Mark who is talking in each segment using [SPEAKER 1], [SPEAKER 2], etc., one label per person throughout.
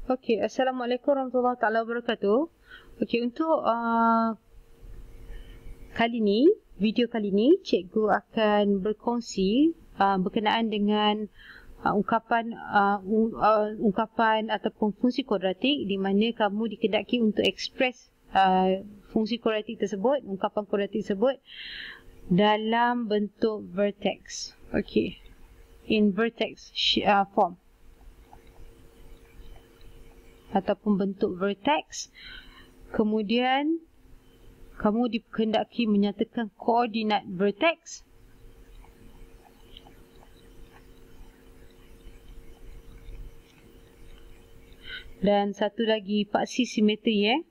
[SPEAKER 1] Okey, Assalamualaikum warahmatullahi taala wabarakatuh. Okey, untuk video kali ni, cikgu akan berkongsi berkenaan dengan ungkapan ataupun fungsi kuadratik di mana kamu dikehendaki untuk ekspres fungsi kuadratik tersebut, ungkapan kuadratik tersebut dalam bentuk vertex. Okey, in vertex form ataupun bentuk vertex. Kemudian kamu dikehendaki menyatakan koordinat vertex dan satu lagi paksi simetri,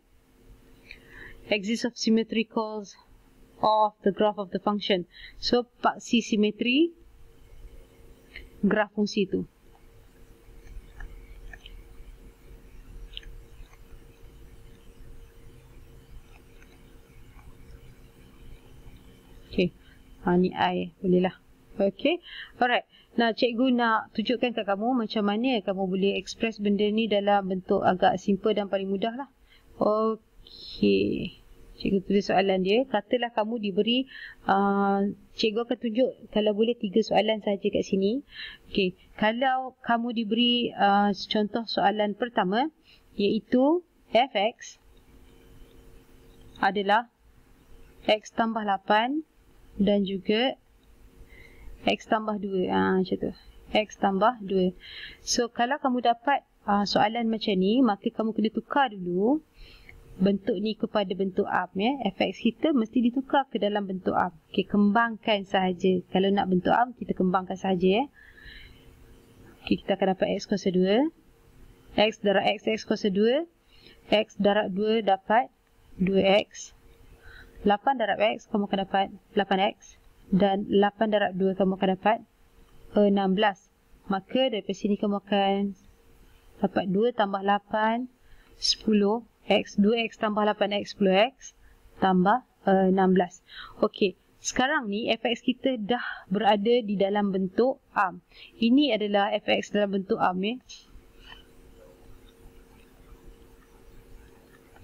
[SPEAKER 1] axis of symmetricals of the graph of the function. So paksi simetri graf fungsi itu. Okey, ni I bolehlah. Okey, alright. Nah, cikgu nak tunjukkan kat kamu macam mana kamu boleh express benda ni dalam bentuk agak simple dan paling mudah lah. Okey, cikgu tulis soalan dia. Katalah kamu diberi, cikgu akan tunjuk kalau boleh 3 soalan saja kat sini. Okey, kalau kamu diberi contoh soalan pertama, iaitu fx adalah x tambah 8 dan juga x tambah 2. Macam tu. X tambah 2. So, kalau kamu dapat soalan macam ni, maka kamu kena tukar dulu bentuk ni kepada bentuk arm. Fx kita mesti ditukar ke dalam bentuk arm. Okay, kembangkan sahaja. Kalau nak bentuk arm, kita kembangkan sahaja. Okay, kita akan dapat x kuasa 2. X darab x kuasa 2. X darab 2 dapat 2x. 8 darab x, kamu akan dapat 8x. Dan 8 darab 2, kamu akan dapat 16. Maka daripada sini kamu akan dapat 2 tambah 8, 10x. 2x tambah 8x, 10x. Tambah 16. Okey, sekarang ni fx kita dah berada di dalam bentuk arm. Ini adalah fx dalam bentuk arm.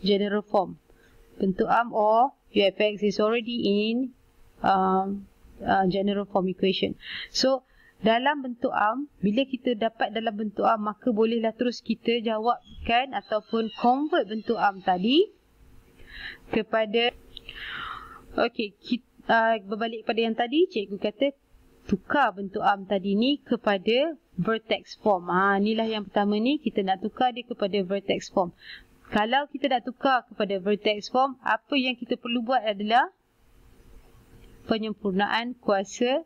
[SPEAKER 1] General form. Bentuk arm or fx is already in general form equation. So, dalam bentuk arm, bila kita dapat dalam bentuk arm, maka bolehlah terus kita jawabkan ataupun convert bentuk arm tadi kepada, okey, berbalik pada yang tadi, cikgu kata tukar bentuk arm tadi ni kepada vertex form. Inilah yang pertama ni, kita nak tukar dia kepada vertex form. Kalau kita nak tukar kepada vertex form, apa yang kita perlu buat adalah penyempurnaan kuasa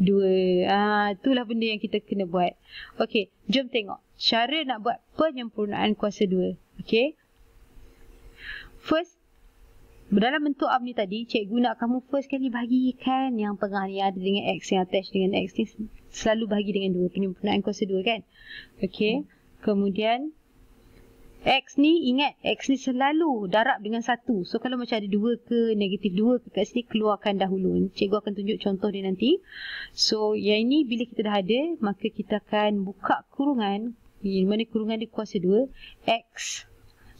[SPEAKER 1] 2. Itulah benda yang kita kena buat. Okey, jom tengok cara nak buat penyempurnaan kuasa 2. Okey. First, dalam bentuk arm ni tadi, cikgu nak kamu first kali bahagikan yang tengah ni ada dengan x, yang attach dengan x ni selalu bahagi dengan 2. Penyempurnaan kuasa 2 kan. Okey. Kemudian x ni, ingat x ni selalu darab dengan 1. So kalau macam ada 2 ke negatif 2 ke kat sini, keluarkan dahulu. Cikgu akan tunjuk contoh dia nanti. So yang ini bila kita dah ada, maka kita akan buka kurungan. Di mana kurungan dia kuasa 2. X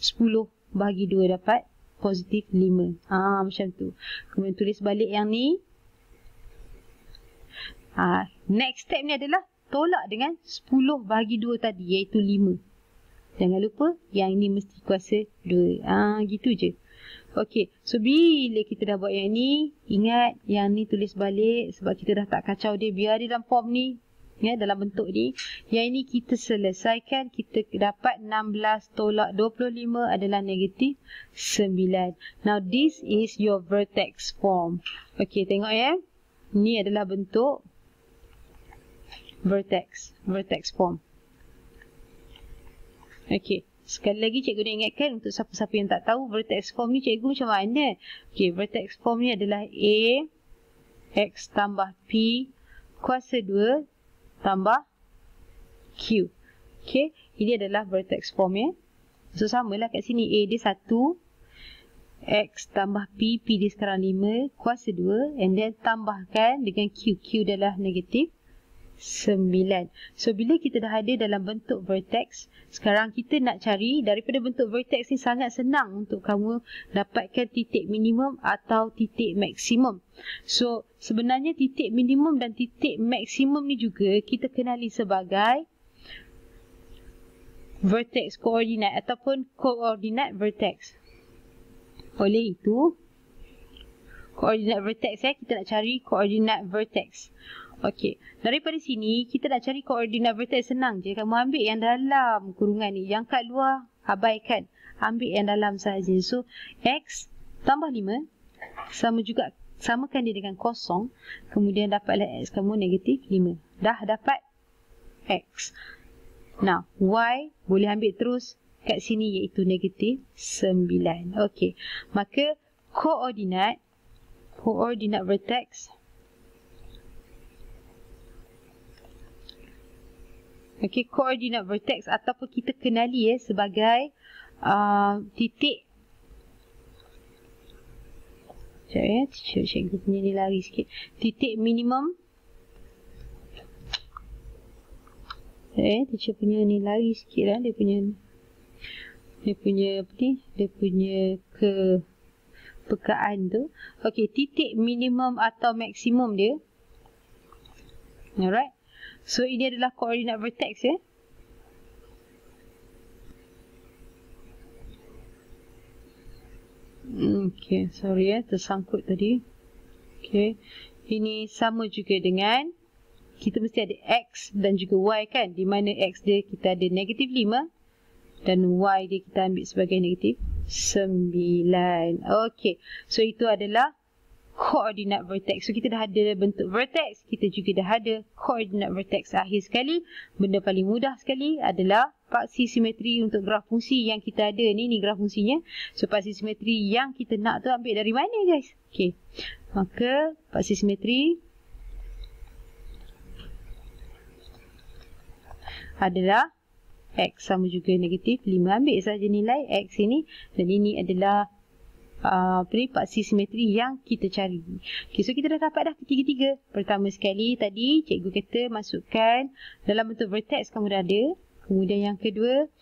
[SPEAKER 1] 10 bahagi 2 dapat positif 5. Macam tu. Kemudian tulis balik yang ni. Next step ni adalah tolak dengan 10 bahagi 2 tadi, iaitu 5. Jangan lupa, yang ini mesti kuasa 2. Gitu je. Okey, so bila kita dah buat yang ni, ingat yang ni tulis balik sebab kita dah tak kacau dia. Biar dia dalam form ni, dalam bentuk ni. Yang ini kita selesaikan, kita dapat 16 tolak 25 adalah negatif 9. Now, this is your vertex form. Okey, tengok ya. Ini adalah bentuk vertex form. Okey, sekali lagi cikgu nak ingatkan untuk siapa-siapa yang tak tahu vertex form ni cikgu macam mana. Okey, vertex form ni adalah A X tambah P kuasa 2 tambah Q. Okey, ini adalah vertex form ya. So, samalah kat sini A dia 1, X tambah P, P dia sekarang 5, kuasa 2, and then tambahkan dengan Q. Q adalah negatif 9. So, bila kita dah ada dalam bentuk vertex, sekarang kita nak cari daripada bentuk vertex ni sangat senang untuk kamu dapatkan titik minimum atau titik maksimum. So, sebenarnya titik minimum dan titik maksimum ni juga kita kenali sebagai vertex koordinat ataupun koordinat vertex. Oleh itu, koordinat vertex kita nak cari koordinat vertex. Okey, daripada sini kita nak cari koordinat vertex senang je. Kamu ambil yang dalam kurungan ni, yang kat luar abaikan. Ambil yang dalam sahaja. So, X tambah 5 sama juga, samakan dia dengan kosong. Kemudian dapatlah X kamu negatif 5. Dah dapat X. Now, Y boleh ambil terus kat sini iaitu negatif 9. Okey, maka koordinat vertex. Okey, koordinat vertex ataupun kita kenali sebagai titik. Sekejap cikgu punya ni lari sikit. Titik minimum. Teacher punya ni lari sikit lah. Dia punya apa ni? Dia punya kepekaan tu. Okey, titik minimum atau maksimum dia. Alright. So, ini adalah koordinat vertex ya. Okay, sorry tersangkut tadi. Okay, ini sama juga dengan, kita mesti ada X dan juga Y kan. Di mana X dia kita ada negatif 5 dan Y dia kita ambil sebagai negatif 9. Okay, so itu adalah koordinat vertex. So, kita dah ada bentuk vertex, kita juga dah ada koordinat vertex. Akhir sekali, benda paling mudah sekali adalah paksi simetri untuk graf fungsi yang kita ada ni. Ni graf fungsinya. So, paksi simetri yang kita nak tu ambil dari mana guys? Okay, maka paksi simetri adalah X sama juga negatif 5. Ambil saja nilai X ini, dan ini adalah paksi simetri yang kita cari. Okay, so kita dah dapat dah ketiga-tiga. Pertama sekali tadi cikgu kata masukkan dalam bentuk vertex kamu dah ada. Kemudian yang kedua,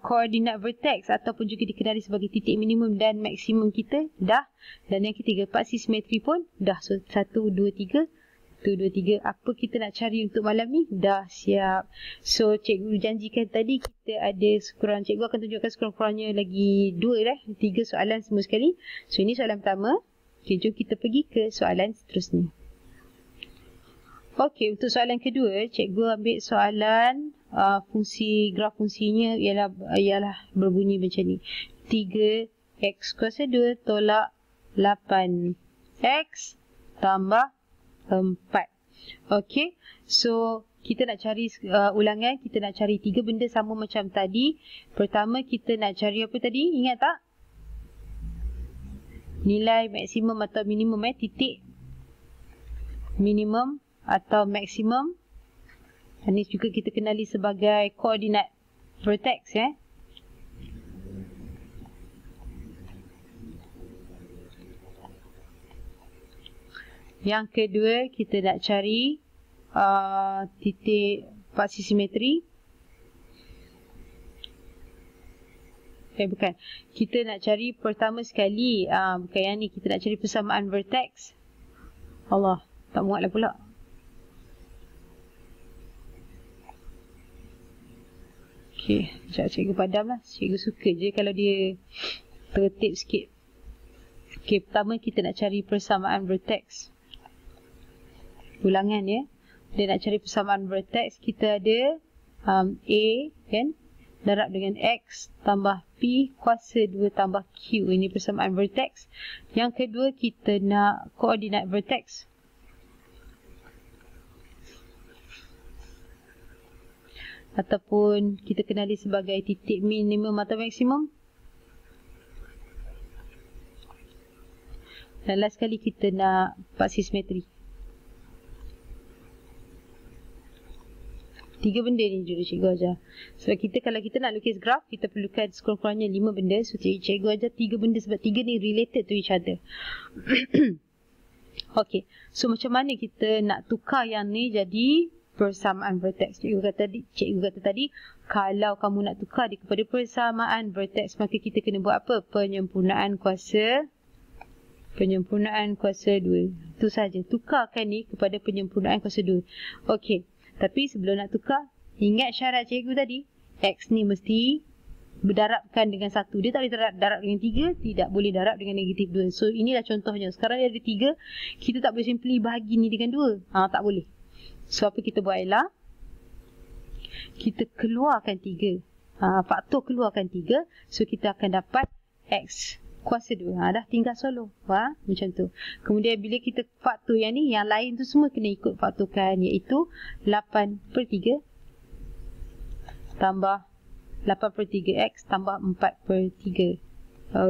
[SPEAKER 1] koordinat vertex ataupun juga dikenali sebagai titik minimum dan maksimum kita dah. Dan yang ketiga, paksi simetri pun dah. So 1, 2, 3. 1, 2, 3. Apa kita nak cari untuk malam ni? Dah siap. So, cikgu janjikan tadi kita ada sekurang. Cikgu akan tunjukkan sekurang-kurangnya lagi 3 soalan semua sekali. So, ini soalan pertama. Okay, jom kita pergi ke soalan seterusnya. Okey, untuk soalan kedua, cikgu ambil soalan fungsi, graf fungsinya ialah berbunyi macam ni. 3x kuasa 2 tolak 8x tambah 4. Okey, so kita nak cari ulangan, kita nak cari 3 benda sama macam tadi. Pertama kita nak cari apa tadi? Ingat tak? Nilai maksimum atau minimum titik minimum atau maksimum. Ini juga kita kenali sebagai koordinat vertex Yang kedua, kita nak cari titik paksi simetri. Bukan. Kita nak cari pertama sekali, bukan yang ni. Kita nak cari persamaan vertex. Allah, tak muat lah pula. Okay, sekejap cikgu padam lah. Cikgu suka je kalau dia tertib sikit. Okay, pertama kita nak cari persamaan vertex. Ulangan dia nak cari persamaan vertex. Kita ada A kan, darab dengan X tambah P kuasa 2 tambah Q. Ini persamaan vertex. Yang kedua kita nak koordinat vertex. Ataupun kita kenali sebagai titik minimum atau maksimum. Dan last sekali kita nak paksi simetri. 3 benda ni juga cikgu ajar. Sebab kita kalau kita nak lukis graf, kita perlukan sekurang-kurangnya 5 benda. So cikgu ajar 3 benda sebab 3 ni related to each other. Okey, so macam mana kita nak tukar yang ni jadi persamaan vertex? Cikgu kata tadi, kalau kamu nak tukar dia kepada persamaan vertex, maka kita kena buat apa? Penyempurnaan kuasa 2. Itu saja. Tukarkan ni kepada penyempurnaan kuasa 2. Okey, tapi sebelum nak tukar, ingat syarat cikgu tadi. X ni mesti berdarabkan dengan 1. Dia tak boleh darab dengan 3, tidak boleh darab dengan negatif 2. So inilah contohnya. Sekarang dia ada 3, kita tak boleh simply bahagi ni dengan 2. Tak boleh. So apa kita buat ialah kita keluarkan 3. Faktor keluarkan 3. So kita akan dapat X kuasa 2. Dah tinggal solo. Macam tu. Kemudian bila kita faktor yang ni, yang lain tu semua kena ikut faktorkan, iaitu 8/3 tambah 8/3X tambah 4/3.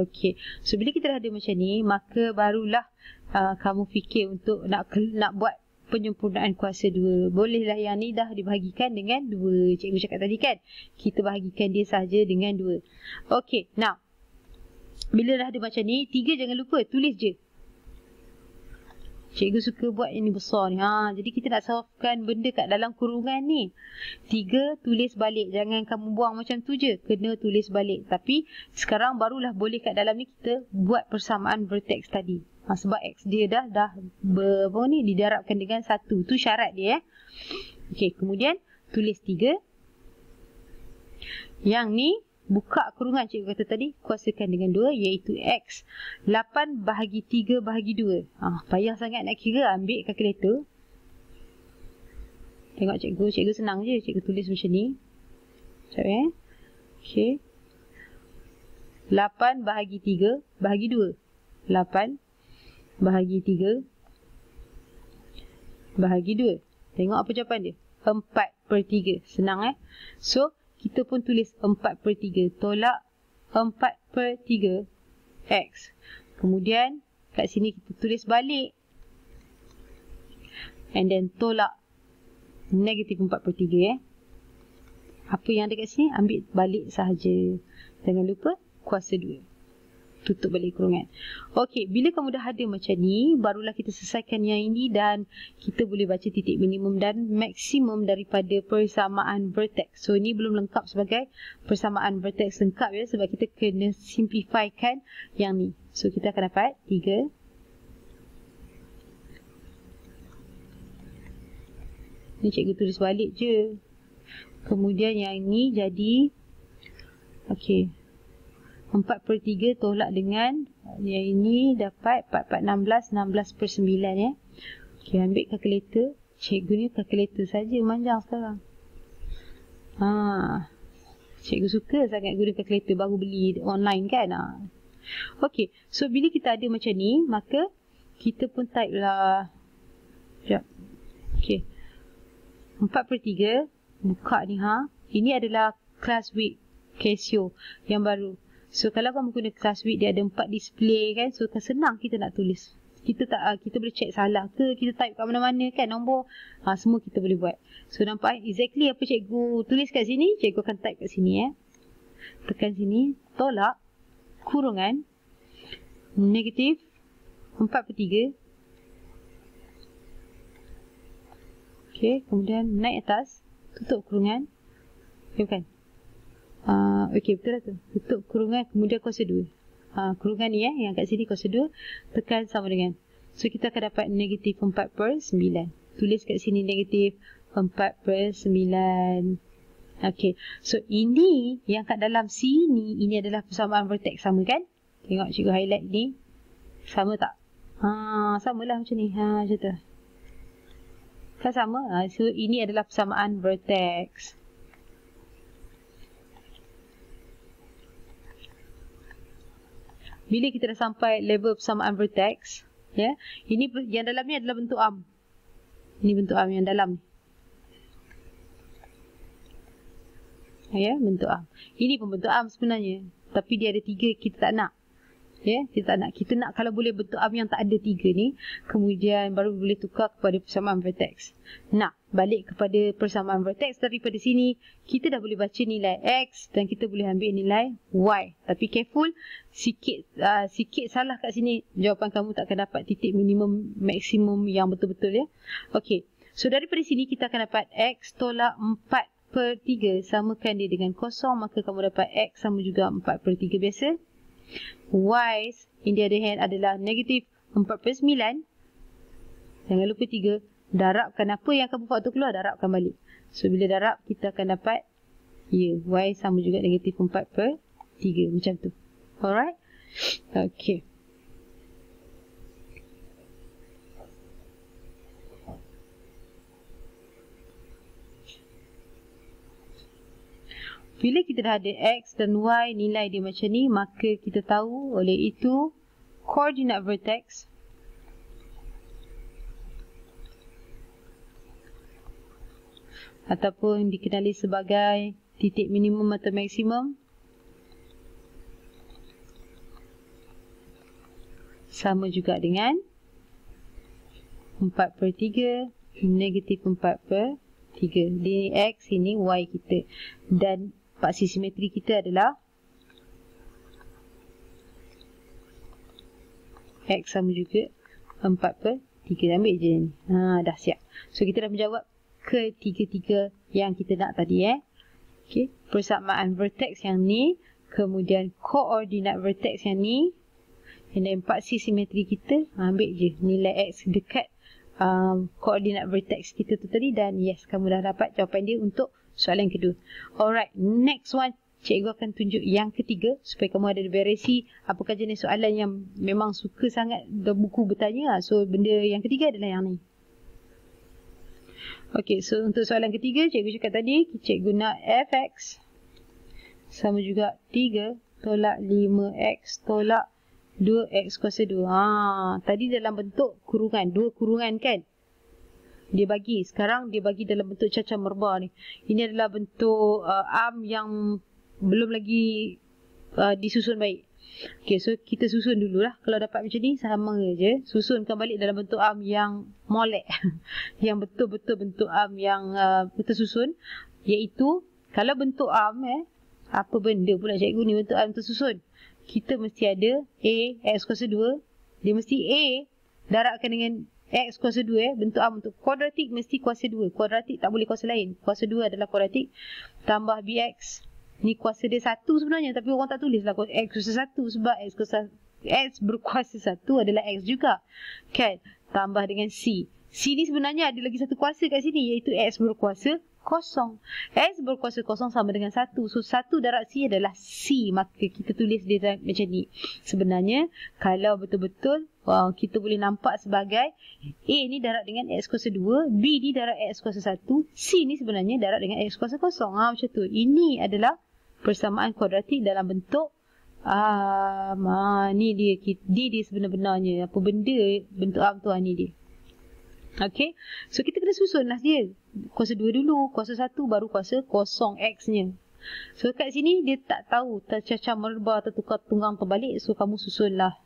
[SPEAKER 1] Okey. So bila kita dah ada macam ni, maka barulah kamu fikir untuk nak buat penyempurnaan kuasa 2. Bolehlah yang ni dah dibahagikan dengan 2. Cikgu cakap tadi kan, kita bahagikan dia sahaja dengan 2. Okey, now bila dah ada macam ni, 3 jangan lupa tulis je. Cikgu suka buat yang ni besar ni. Jadi kita nak solvekan benda kat dalam kurungan ni. 3 tulis balik. Jangan kamu buang macam tu je. Kena tulis balik. Tapi sekarang barulah boleh kat dalam ni kita buat persamaan vertex tadi. Sebab X dia dah didarabkan dengan 1. Tu syarat dia. Okey, kemudian tulis 3. Yang ni buka kurungan cikgu kata tadi, kuasakan dengan 2, iaitu X 8/3/2. Payah sangat nak kira, ambil kalkulator. Tengok cikgu senang je. Cikgu tulis macam ni. Sekejap Okey. 8/3/2. 8/3/2. Tengok apa jawapan dia. 4/3. Senang So kita pun tulis 4/3. Tolak 4/3 X. Kemudian kat sini kita tulis balik. And then tolak negatif 4/3. Apa yang ada kat sini, ambil balik sahaja. Jangan lupa kuasa 2. Tutup balik kurungan. Okey, bila kamu dah ada macam ni, barulah kita selesaikan yang ini dan kita boleh baca titik minimum dan maksimum daripada persamaan vertex. So ini belum lengkap sebagai persamaan vertex lengkap ya, sebab kita kena simplifykan yang ni. So kita akan dapat 3. Ni cikgu tulis balik je. Kemudian yang ni jadi okey, 4/3 tolak dengan yang ini dapat 4/4 16 16/9 ya. Okey, ambil kalkulator. Cikgu ni kalkulator saja manjang sekarang. Cikgu suka sangat guna kalkulator, baru beli online kan. Okey, so bila kita ada macam ni, maka kita pun type lah. Sekejap. Okey. 4/3 buka ni Ini adalah class week Casio yang baru. So kalau kamu guna class week, dia ada 4 display kan. So senang kita nak tulis. Kita boleh check salah ke, kita type kat mana-mana kan nombor. Semua kita boleh buat. So nampak exactly apa cikgu tulis kat sini, cikgu akan type kat sini Tekan sini, tolak kurungan negatif 4/3. Okey, kemudian naik atas, tutup kurungan. Okey bukan? Okey, betul lah tu. Tutup kurungan, kemudian kuasa 2. Kurungan ni yang kat sini kuasa 2. Tekan sama dengan. So kita akan dapat negatif 4/9. Tulis kat sini negatif 4/9. Okey, so ini yang kat dalam sini, ini adalah persamaan vertex sama kan? Tengok cikgu highlight ni. Sama tak? Samalah macam ni. Macam tu. Kan sama? So ini adalah persamaan vertex. Bila kita dah sampai level persamaan vertex, ini yang dalam ni adalah bentuk arm. Ini bentuk arm yang dalam ni. Bentuk arm. Ini pun bentuk arm sebenarnya. Tapi dia ada 3, kita tak nak. Kita tak nak. Kita nak kalau boleh bentuk arm yang tak ada 3 ni, kemudian baru boleh tukar kepada persamaan vertex. Nah, balik kepada persamaan vertex. Daripada sini kita dah boleh baca nilai X dan kita boleh ambil nilai Y. Tapi careful, sikit salah kat sini, jawapan kamu tak akan dapat titik minimum maksimum yang betul-betul ya. Okey, so daripada sini kita akan dapat X tolak 4/3 samakan dia dengan kosong, maka kamu dapat X sama juga 4/3 biasa. Y in the other hand adalah negatif 4/9. Jangan lupa 3. Darabkan apa yang kamu buat tu keluar, darabkan balik. So bila darab kita akan dapat Y sama juga negatif 4/3 macam tu. Alright. Okay. Bila kita dah ada X dan Y nilai dia macam ni, maka kita tahu oleh itu koordinat vertex ataupun dikenali sebagai titik minimum atau maksimum sama juga dengan 4/3 negatif 4/3. Ini X, ini Y kita. Dan paksi simetri kita adalah X sama juga 4/3. Ambil je ni. Dah siap. So kita dah menjawab ketiga-tiga yang kita nak tadi Okay. Persamaan vertex yang ni, kemudian koordinat vertex yang ni, dan paksi simetri kita, ambil je nilai X dekat koordinat vertex kita tu tadi, dan yes, kamu dah dapat jawapan dia untuk soalan kedua. Alright, next one cikgu akan tunjuk yang ketiga supaya kamu ada variasi apakah jenis soalan yang memang suka sangat buku bertanya. So benda yang ketiga adalah yang ni. Okay, so untuk soalan ketiga, cikgu cakap tadi, cikgu nak fx sama juga 3 tolak 5x tolak 2x kuasa 2. Tadi dalam bentuk kurungan, 2 kurungan kan? Dia bagi, sekarang dia bagi dalam bentuk cacah merba ni. Ini adalah bentuk arm yang belum lagi disusun baik. Okay, so kita susun dululah. Kalau dapat macam ni, sama je. Susunkan balik dalam bentuk arm yang molek. Yang betul-betul bentuk arm yang tersusun. Iaitu, kalau bentuk arm, apa benda pula cikgu ni bentuk arm tersusun? Kita mesti ada A, X kuasa 2. Dia mesti A darabkan dengan X kuasa 2. Bentuk arm untuk kuadratik mesti kuasa 2. Kuadratik tak boleh kuasa lain. Kuasa 2 adalah kuadratik. Tambah BX. Ni kuasa dia 1 sebenarnya, tapi orang tak tulis lah X kuasa 1 sebab X berkuasa 1 adalah X juga. Kan? Tambah dengan C. C ni sebenarnya ada lagi satu kuasa kat sini, iaitu X berkuasa kosong. X berkuasa kosong sama dengan 1. So 1 darab C adalah C. Maka kita tulis dia macam ni. Sebenarnya kalau betul-betul kita boleh nampak sebagai A ni darab dengan X kuasa 2, B ni darab X kuasa 1, C ni sebenarnya darab dengan X kuasa kosong. Macam tu. Ini adalah persamaan kuadratik dalam bentuk ni dia sebenar-benarnya. Apa benda bentuk arm tu, ni dia. Okay, so kita kena susunlah dia. Kuasa 2 dulu, kuasa 1 baru kuasa kosong X-nya. So kat sini dia tak tahu tercacah merba, tertukar tunggang terbalik. So kamu susunlah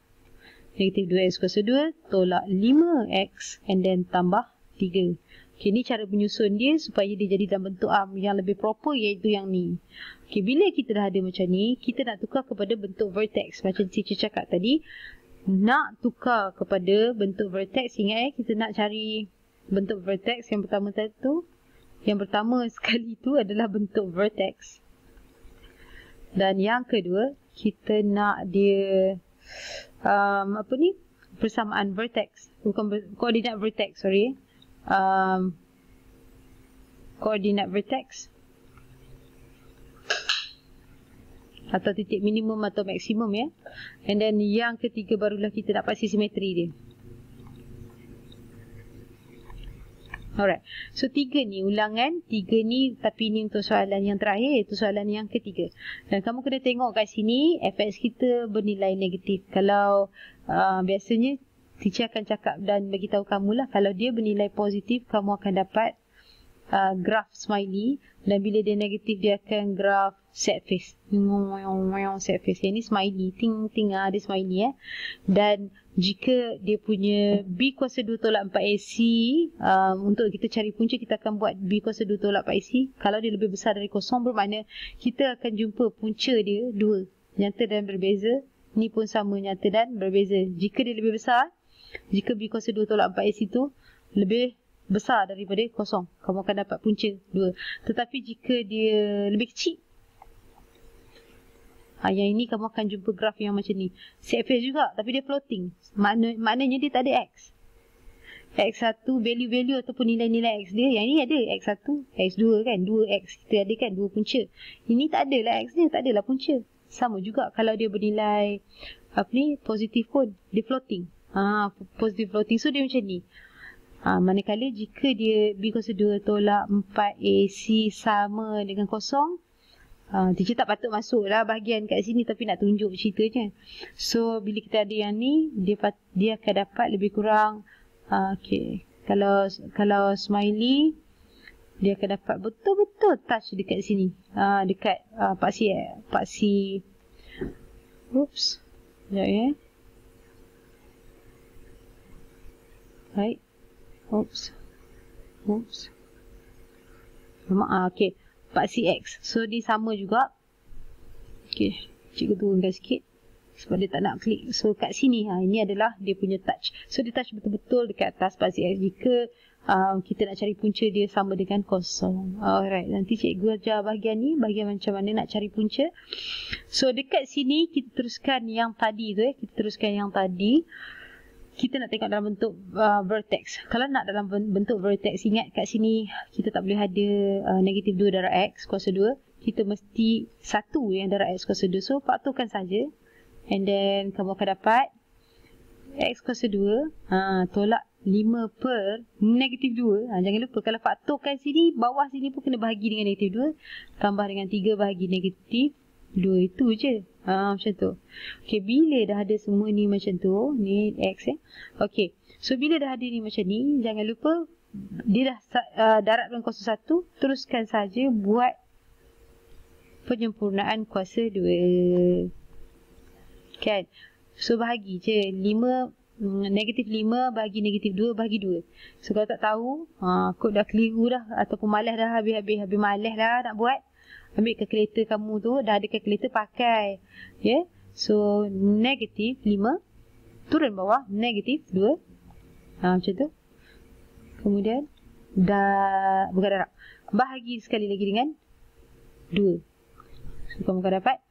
[SPEAKER 1] negatif 2X kuasa 2 tolak 5X and then tambah 3. Okay, ni cara menyusun dia supaya dia jadi dalam bentuk arm yang lebih proper, iaitu yang ni. Okay, bila kita dah ada macam ni, kita nak tukar kepada bentuk vertex. Macam teacher cakap tadi, nak tukar kepada bentuk vertex, ingat kita nak cari bentuk vertex yang pertama tadi tu. Yang pertama sekali tu adalah bentuk vertex. Dan yang kedua, kita nak dia persamaan vertex, bukan koordinat vertex, sorry. Koordinat vertex atau titik minimum atau maksimum ya. And then yang ketiga barulah kita nak paksi simetri dia. Alright. So 3 ni ulangan, 3 ni, tapi ni untuk soalan yang terakhir, iaitu soalan yang ketiga. Dan kamu kena tengok kat sini fx kita bernilai negatif. Kalau biasanya teacher akan cakap dan bagi tahu kamu lah, kalau dia bernilai positif, kamu akan dapat graf smiley, dan bila dia negatif dia akan graf sad face. Sad face. Yang ni smiley, ting ting ada smiley dan jika dia punya B kuasa 2 tolak 4AC, untuk kita cari punca, kita akan buat B kuasa 2 tolak 4AC. Kalau dia lebih besar dari kosong, bermakna kita akan jumpa punca dia 2. Nyata dan berbeza. Ni pun sama, nyata dan berbeza. Jika dia lebih besar, jika B kuasa 2 tolak 4AC tu lebih besar daripada kosong, kamu akan dapat punca 2. Tetapi jika dia lebih kecil, yang ini kamu akan jumpa graf yang macam ni. CFS juga, tapi dia floating. Maknanya dia tak ada X. X1, value-value ataupun nilai-nilai X dia. Yang ni ada X1, X2 kan. 2X kita ada kan, 2 punca. Ini tak ada lah X dia, tak adalah punca. Sama juga kalau dia bernilai positif pun, dia floating. Positif floating. So dia macam ni. Manakala jika dia B kuasa 2 tolak 4AC sama dengan kosong, teacher tak patut masuk lah bahagian kat sini, tapi nak tunjuk ceritanya. So bila kita ada yang ni, dia akan dapat lebih kurang okay. Kalau smiley, dia akan dapat betul-betul touch dekat sini, dekat paksi. Oops. Sekejap ya. Baik. Oops. Okay. Paksi X. So dia sama juga. Okay. Cikgu turunkan sikit sebab dia tak nak klik. So kat sini, ini adalah dia punya touch. So dia touch betul-betul dekat atas paksi X. Jika kita nak cari punca dia sama dengan kosong. Alright. Nanti cikgu ajar bahagian ni, bahagian macam mana nak cari punca. So dekat sini kita teruskan yang tadi tu. Kita nak tengok dalam bentuk vertex. Kalau nak dalam bentuk vertex, ingat kat sini kita tak boleh ada negatif 2 darab X kuasa 2. Kita mesti 1 yang darab X kuasa 2. So faktorkan saja. And then kamu akan dapat X kuasa 2 tolak 5 per negatif 2. Jangan lupa kalau faktorkan sini, bawah sini pun kena bahagi dengan negatif 2. Tambah dengan 3 bahagi negatif 2, itu je. Macam tu. Okay, bila dah ada semua ni macam tu, ni X Okay, so bila dah ada ni macam ni, jangan lupa dia dah darat dengan kuasa 1, teruskan saja buat penyempurnaan kuasa 2. Kan? So bahagi je 5, negatif 5 bahagi negatif 2 bahagi 2. So kalau tak tahu, kod dah keliru dah, ataupun malas dah, habis malas dah nak buat, ambil kalkulator kamu tu, dah ada kalkulator, pakai. Yeah? So negatif 5 turun bawah, negatif 2. Macam tu. Kemudian dah bukan darab, bahagi sekali lagi dengan 2. So kamu akan dapat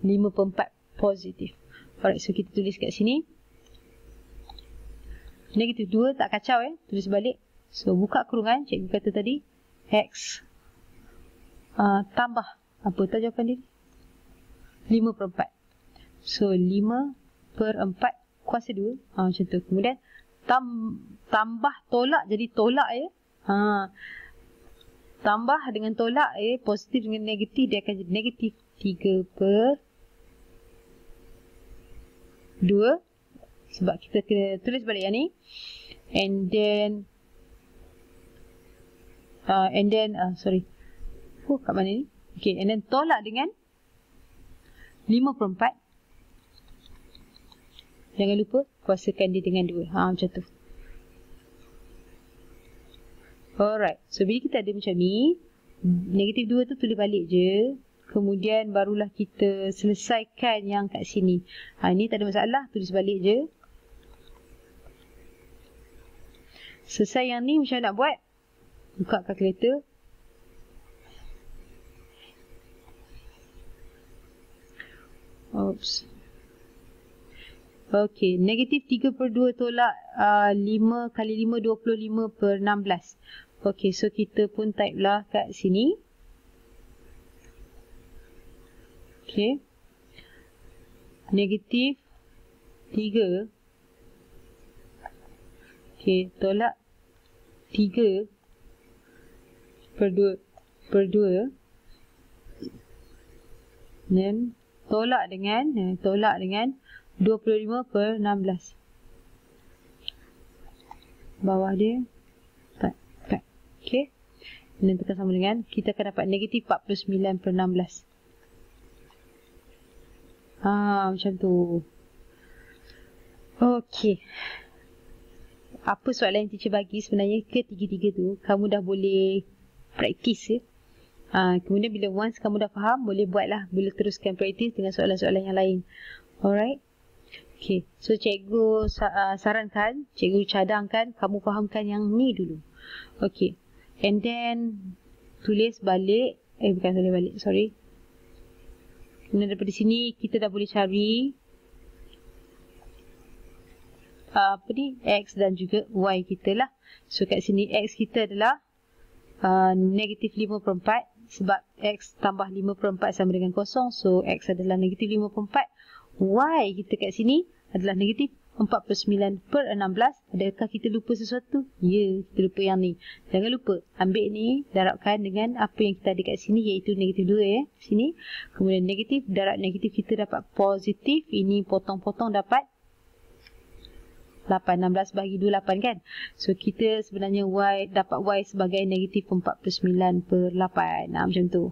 [SPEAKER 1] 5/4 positif. Alright, so kita tulis kat sini. Negatif 2 tak kacau tulis balik. So buka kurungan, cikgu kata tadi X tambah apa tak jawapan dia? 5/4. So 5/4 kuasa 2. Macam tu. Kemudian tambah tolak jadi tolak tambah dengan tolak positif dengan negatif, dia akan jadi negatif 3/2. Sebab kita kena tulis balik yang ni. And then sorry. Kat mana ni? Okay, and then tolak dengan 5/4. Jangan lupa kuasakan dia dengan 2. Macam tu. Alright. So bila kita ada macam ni, negatif 2 tu tulis balik je. Kemudian barulah kita selesaikan yang kat sini. Ini tak ada masalah, tulis balik je. Selesai yang ni, macam nak buat? Buka kalkulator. Oops. Okay, negatif 3/2 tolak 5 kali 5, 25/16. Okay, so kita pun type lah kat sini. Okay. Negatif 3. Okay, tolak 3/2. Dan tolak dengan 25/16. Bawah dia tak. Okay. Dan tekan sama dengan, kita akan dapat negatif 49/16. Macam tu. Okey. Apa soalan yang teacher bagi sebenarnya ketiga-tiga tu kamu dah boleh praktis ya. Kemudian bila once kamu dah faham, boleh buatlah, boleh teruskan praktis dengan soalan-soalan yang lain. Alright. Okay, so cikgu sarankan, cikgu cadangkan kamu fahamkan yang ni dulu. Okay, and then tulis balik, bukan tulis balik, sorry. Kemudian daripada sini kita dah boleh cari X dan juga Y kita lah. So kat sini X kita adalah negatif 5/4 sebab X tambah 5/4 sama dengan kosong. So X adalah negatif 5/4. Y kita kat sini adalah negatif 49/16. Adakah kita lupa sesuatu? Ya, kita lupa yang ni. Jangan lupa ambil ni, darabkan dengan apa yang kita ada kat sini, iaitu negatif 2 ya. Sini. Kemudian negatif, darab negatif kita dapat positif. Ini potong-potong dapat 8, 16 bagi 2, 8 kan. So kita sebenarnya dapat Y sebagai negatif 49/8. Macam tu.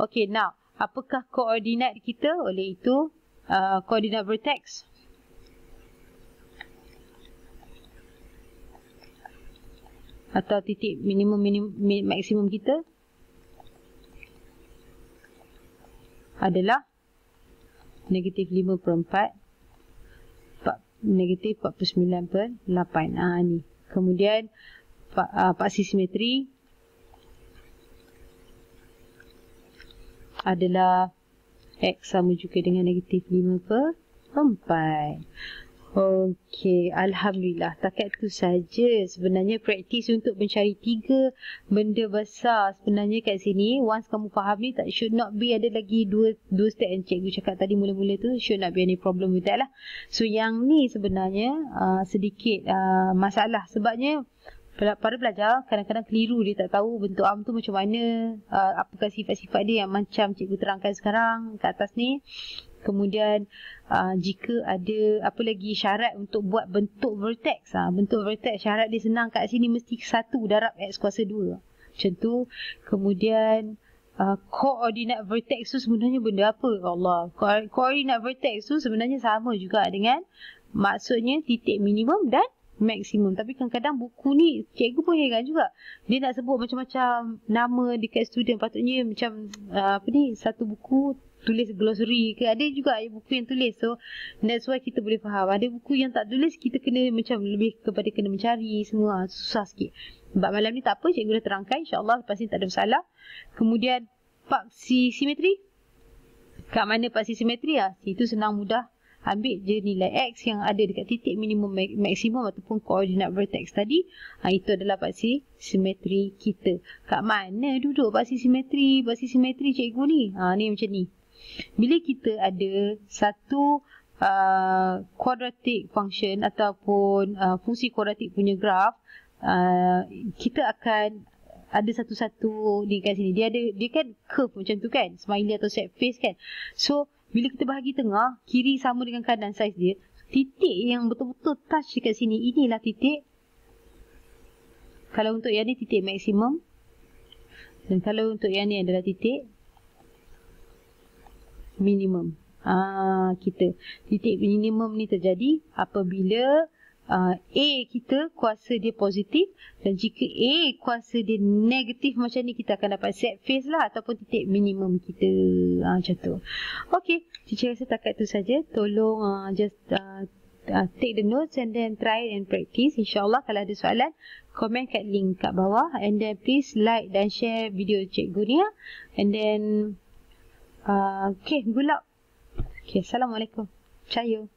[SPEAKER 1] Okay, now apakah koordinat kita? Oleh itu koordinat vertex atau titik minimum maksimum kita adalah negatif 5/4 negatif 49/8. Ni. Kemudian paksi simetri adalah X sama juga dengan negatif 5/4. Okey, alhamdulillah. Takat tu saja sebenarnya praktis untuk mencari 3 benda besar sebenarnya kat sini. Once kamu faham ni, tak should not be ada lagi dua step yang cikgu cakap tadi mula-mula tu, should not be any problem with that lah. So yang ni sebenarnya sedikit masalah sebabnya para pelajar kadang-kadang keliru, dia tak tahu bentuk arm tu macam mana, apakah sifat-sifat dia yang macam cikgu terangkan sekarang kat atas ni. Kemudian jika ada apa lagi syarat untuk buat bentuk vertex, bentuk vertex syarat dia senang kat sini, mesti 1 darab X kuasa 2 macam tu. Kemudian koordinat vertex tu sebenarnya benda apa? Allah, koordinat vertex tu sebenarnya sama juga dengan maksudnya titik minimum dan maksimum. Tapi kadang-kadang buku ni cikgu pun heran juga, dia nak sebut macam-macam nama dekat student. Patutnya macam satu buku tulis glossary ke, ada juga buku yang tulis. So that's why kita boleh faham. Ada buku yang tak tulis, kita kena macam lebih kepada kena mencari semua, susah sikit. Sebab malam ni tak apa, cikgu dah terangkan, insyaAllah lepas ni tak ada masalah. Kemudian paksi simetri, kat mana paksi simetri itu senang mudah. Ambil je nilai X yang ada dekat titik minimum maksimum ataupun koordinat vertex tadi. Itu adalah paksi simetri kita. Kat mana duduk paksi simetri? Paksi simetri cikgu ni. Ni macam ni. Bila kita ada satu quadratic function ataupun fungsi quadratic punya graf, kita akan ada satu-satu ni kat sini. Dia kan curve macam tu kan, smiley atau set face kan. So bila kita bahagi tengah, kiri sama dengan kanan saiz dia, titik yang betul-betul touch dekat sini, inilah titik. Kalau untuk yang ni titik maksimum, dan kalau untuk yang ni adalah titik minimum. Kita titik minimum ni terjadi apabila A kita kuasa dia positif, dan jika A kuasa dia negatif macam ni, kita akan dapat set face lah ataupun titik minimum kita. Macam tu. Okay, teacher rasa takat tu saja. Tolong just take the notes and then try and practice. InsyaAllah kalau ada soalan, komen kat link kat bawah, and then please like dan share video cikgu ni. And then okay, good luck. Okay, Assalamualaikum. Percaya.